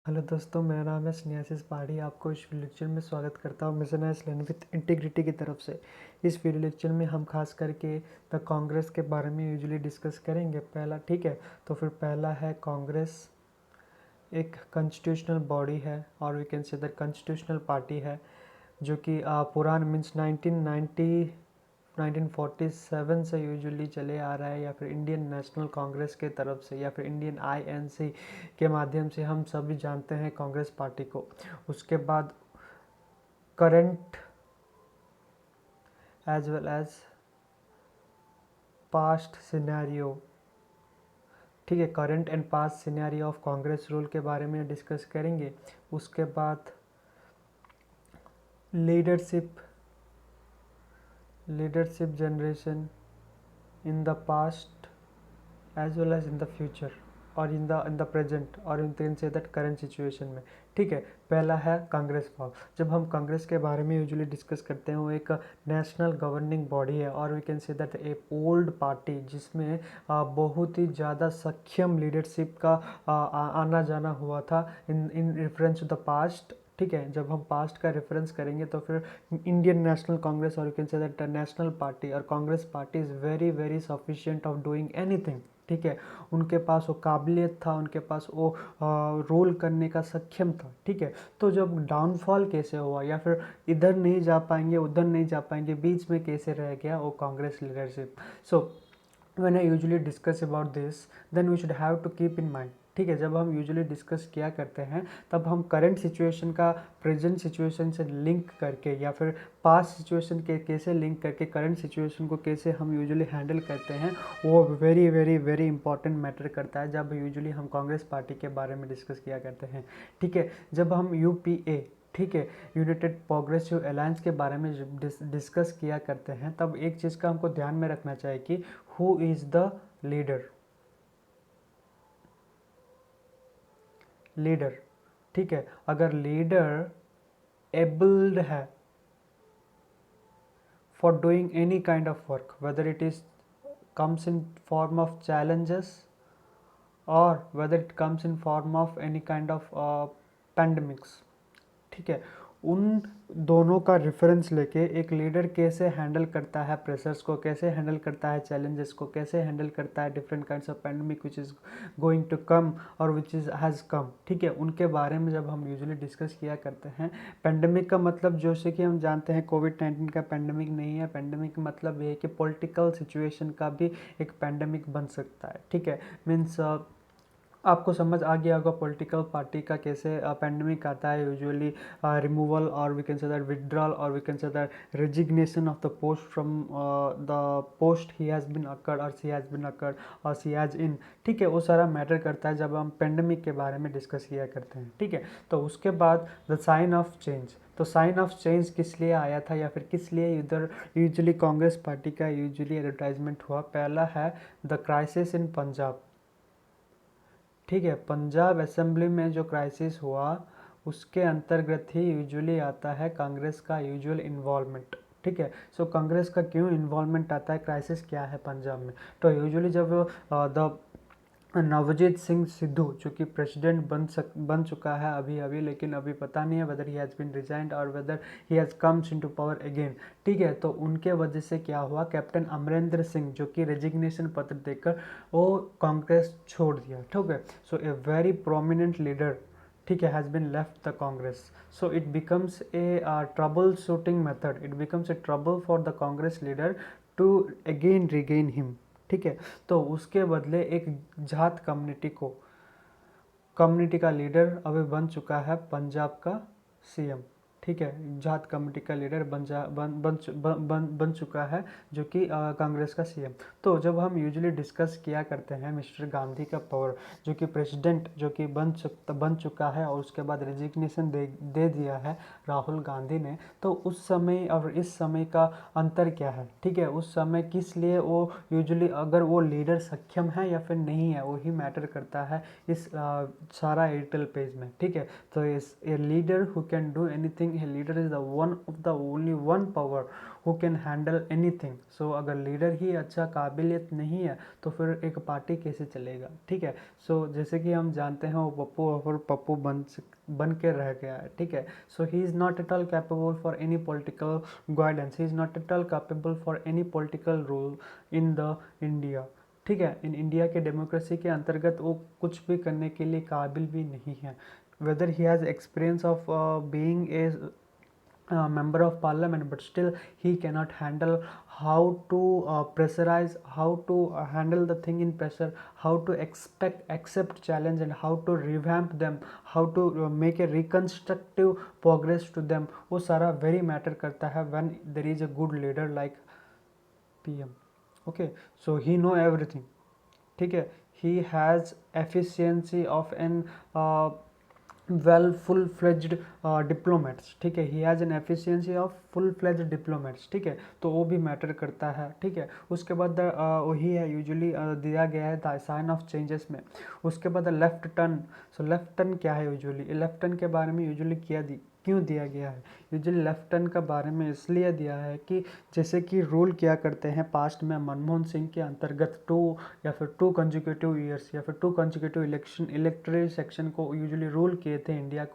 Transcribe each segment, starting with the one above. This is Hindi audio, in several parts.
हेलो दोस्तों, मेरा नाम है स्नेहाशीष पहाड़ी। आपको इस वीडियो लेक्चर में स्वागत करता हूँ mission S learn with integrity की तरफ से। इस वीडियो लेक्चर में हम खास करके द कांग्रेस के बारे में यूजुअली डिस्कस करेंगे। पहला, ठीक है, तो फिर पहला है कांग्रेस एक कॉन्स्टिट्यूशनल बॉडी है और we can say the constitutional party है जो कि पुरान मीन्स 1947 से यूजुअली चले आ रहा है, या फिर इंडियन नेशनल कांग्रेस के तरफ से, या फिर इंडियन आईएनसी के माध्यम से हम सभी जानते हैं कांग्रेस पार्टी को। उसके बाद current as well as past scenario, ठीक है, current and past scenario of Congress rule के बारे में डिस्कस करेंगे। उसके बाद leadership generation in the past as well as in the future और इन द प्रेजेंट और in can say that current situation में। ठीक है, पहला है कांग्रेस फॉर्म। जब हम कांग्रेस के बारे में यूजुअली डिस्कस करते हैं, वो एक नेशनल गवर्निंग बॉडी है और we can say that a old party जिसमें बहुत ही ज़्यादा सक्षम लीडरशिप का आना जाना हुआ था in reference to the past. ठीक है, जब हम पास्ट का रेफरेंस करेंगे तो फिर इंडियन नेशनल कांग्रेस और you can say that national party और Congress party is very very sufficient of doing anything. ठीक है, उनके पास वो काबिलियत था, उनके पास वो रोल करने का सक्षम था। ठीक है, तो जब डाउनफॉल कैसे हुआ, या फिर इधर नहीं जा पाएंगे उधर नहीं जा पाएंगे, बीच में कैसे रह गया वो Congress leadership. So when I usually discuss about this, then we should have to keep in mind। ठीक है, जब हम यूजुअली डिस्कस किया करते हैं तब हम करंट सिचुएशन का प्रेजेंट सिचुएशन से लिंक करके, या फिर पास्ट सिचुएशन के कैसे लिंक करके करंट सिचुएशन को कैसे हम यूजुअली हैंडल करते हैं, वो very very very important matter करता है जब यूजुअली हम कांग्रेस पार्टी के बारे में डिस्कस किया करते हैं। ठीक है, जब हम यूपीए, ठीक है, यूनाइटेड प्रोग्रेसिव अलायंस के बारे में डिस्कस किया करते हैं, तब एक चीज़ का हमको ध्यान में रखना चाहिए कि हु इज़ द लीडर। ठीक है, अगर लीडर एबल्ड है for doing any kind of work, whether it is comes in form of challenges or whether it comes in form of any kind of pandemics। ठीक है, उन दोनों का रेफरेंस लेके एक लीडर कैसे हैंडल करता है प्रेशर्स को, कैसे हैंडल करता है चैलेंजेस को, कैसे हैंडल करता है different kinds of pandemic which is going to come और विच इज़ हैज़ कम। ठीक है, उनके बारे में जब हम यूजुअली डिस्कस किया करते हैं, पैंडमिक का मतलब जैसे कि हम जानते हैं कोविड-19 का पैंडमिक नहीं है। पैंडमिक का मतलब ये है कि पॉलिटिकल सिचुएशन का भी एक पैंडमिक बन सकता है। ठीक है, मीन्स आपको समझ आ गया होगा पॉलिटिकल पार्टी का कैसे पैंडमिक आता है यूजुअली, रिमूवल और we can say that withdrawal और we can say that resignation of the post from the post he has been occurred और सी हैज़ बीन अकर्ड और सी हैज़ इन। ठीक है, वो सारा मैटर करता है जब हम पैंडमिक के बारे में डिस्कस किया करते हैं। ठीक है, तो उसके बाद द साइन ऑफ चेंज। तो साइन ऑफ चेंज किस लिए आया था, या फिर किस लिए इधर यूजुअली कांग्रेस पार्टी का यूजुअली एडवर्टाइजमेंट हुआ? पहला है द क्राइसिस इन पंजाब। ठीक है, पंजाब असेंबली में जो क्राइसिस हुआ उसके अंतर्गत ही यूजुअली आता है कांग्रेस का यूजुअल इन्वॉल्वमेंट। ठीक है, सो कांग्रेस का क्यों इन्वॉल्वमेंट आता है, क्राइसिस क्या है पंजाब में? तो यूजुअली जब द नवजीत सिंह सिद्धू जो कि प्रेसिडेंट बन चुका है अभी अभी, लेकिन अभी पता नहीं है whether he has been resigned और whether he has comes into power again. ठीक है, तो उनके वजह से क्या हुआ, कैप्टन अमरिंदर सिंह जो कि रेजिग्नेशन पत्र देकर वो कांग्रेस छोड़ दिया। ठीक है, so a very prominent leader, ठीक है, has been left the Congress. So it becomes a troubleshooting method, it becomes a trouble for the Congress leader to again regain him. ठीक है, तो उसके बदले एक जाट कम्युनिटी का लीडर अभी बन चुका है पंजाब का सीएम। ठीक है, जाट कम्युनिटी का लीडर बन चुका है जो कि कांग्रेस का सीएम। तो जब हम यूजुअली डिस्कस किया करते हैं मिस्टर गांधी का पावर, जो कि प्रेसिडेंट जो कि बन चुका है और उसके बाद रेजिग्नेशन दे दिया है राहुल गांधी ने, तो उस समय और इस समय का अंतर क्या है? ठीक है, उस समय किस लिए वो यूजुअली, अगर वो लीडर सक्षम है या फिर नहीं है, वही मैटर करता है इस सारा एयरटेल पेज में। ठीक है, तो इस a leader who can do anything thing leader is the one of the only one power who can handle anything. So अगर लीडर ही अच्छा काबिलियत नहीं है तो फिर एक पार्टी कैसे चलेगा, ठीक है। सो जैसे कि हम जानते हैं वो पप्पू और पप्पू बन के रह गया है, ठीक है। So he is not at all capable for any political guidance, he is not at all capable for any political role in the India, ठीक है। इन इंडिया के डेमोक्रेसी के अंतर्गत वो कुछ भी करने के लिए काबिल भी नहीं है। Whether he has experience of being a member of parliament, but still he cannot handle how to pressurize, how to handle the thing in pressure, how to accept challenge and how to revamp them, how to make a reconstructive progress to them, वो सारा very matter करता है when there is a good leader like PM। okay, so he know everything, ठीक है। he has efficiency of an well full fledged diplomats, ठीक है। he has an efficiency of full fledged diplomats, ठीक है। तो वो भी मैटर करता है, ठीक है। उसके बाद वही है यूजुअली दिया गया है द साइन ऑफ चेंजेस में। उसके बाद left turn. So left turn क्या है यूजुअली, लेफ्ट टर्न के बारे में यूजुअली क्यों दिया गया है, यूजुअली लेफ्ट टर्न का बारे में इसलिए दिया है कि जैसे कि रूल किया करते हैं पास्ट में मनमोहन सिंह के अंतर्गत 2 कंजिक्यूटिव ईयर्स या फिर 2 कंजिक्यूटिव इलेक्टोरल सेक्शन को यूजुअली रूल किए थे इंडिया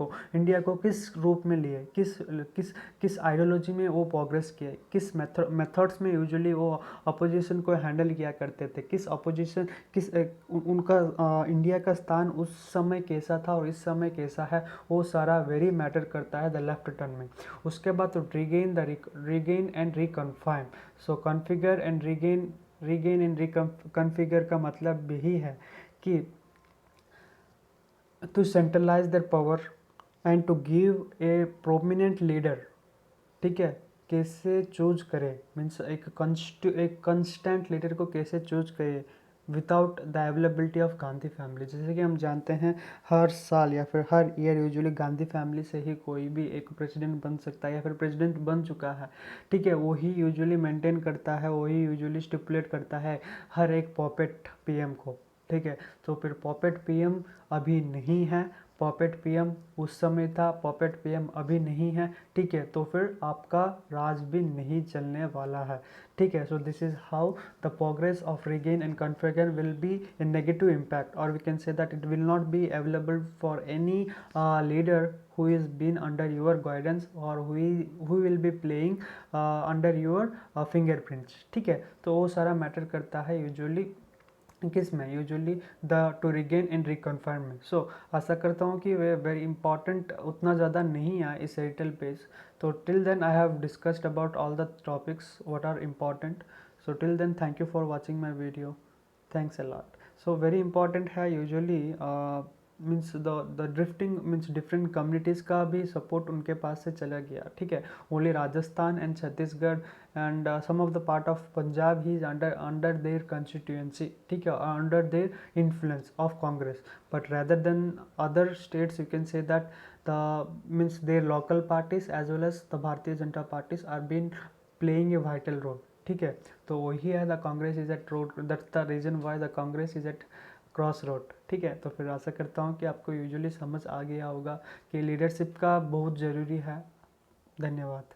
को किस रूप में लिए, किस आइडियोलॉजी में वो प्रोग्रेस किए, किस मेथड्स में यूजुअली वो अपोजिशन को हैंडल किया करते थे, उनका इंडिया का स्थान उस समय कैसा था और इस समय कैसा है, वो सारा वेरी मैटर करता है द लेफ्ट टर्न में। उसके बाद तो regain and reconfirm. So configure and regain and reconfigure का मतलब यही है कि to centralize their power and to give a prominent leader, ठीक है। कैसे चूज करे, मीन्स एक कंस्टेंट लीडर को कैसे चूज करे without the availability of Gandhi family. जैसे कि हम जानते हैं हर साल या फिर हर ईयर यूजुअली गांधी फैमिली से ही कोई भी एक प्रेसिडेंट बन सकता है या फिर प्रेसिडेंट बन चुका है, ठीक है। वही यूजुअली मेंटेन करता है, वही यूजुअली स्टिपुलेट करता है हर एक पॉपेट पीएम को, ठीक है। तो फिर पॉपेट पीएम अभी नहीं है, पॉपेट पीएम उस समय था, पॉपेट पीएम अभी नहीं है, ठीक है। तो फिर आपका राज भी नहीं चलने वाला है, ठीक है। So this is how the progress of regain and configure will be a negative impact, और we can say that it will not be available for any leader who is been under your guidance or who will be playing under your fingerprints, ठीक है। तो वो सारा मैटर करता है यूजुअली किस में, usually the two regain and reconfirm में। सो आशा करता हूँ कि वे वेरी इंपॉर्टेंट उतना ज़्यादा नहीं आए इस एयरटेल पेज। तो till then I have discussed about all the topics what are important. So till then thank you for watching my video, thanks a lot. So very important है usually means the drifting means different communities का भी सपोर्ट उनके पास से चला गया, ठीक है। Only Rajasthan and Chhattisgarh and some of the part of Punjab ही इज अंडर देयर कंस्टिट्यूएंसी, ठीक है, under their influence of Congress, but rather than other states you can say that the means their local parties as well as the Bharatiya Janata parties are been playing a vital role, ठीक है। तो वही है the Congress is at road, that's the reason why the Congress is eight cross road, ठीक है। तो फिर आशा करता हूँ कि आपको यूजुअली समझ आ गया होगा कि लीडरशिप का बहुत ज़रूरी है। धन्यवाद।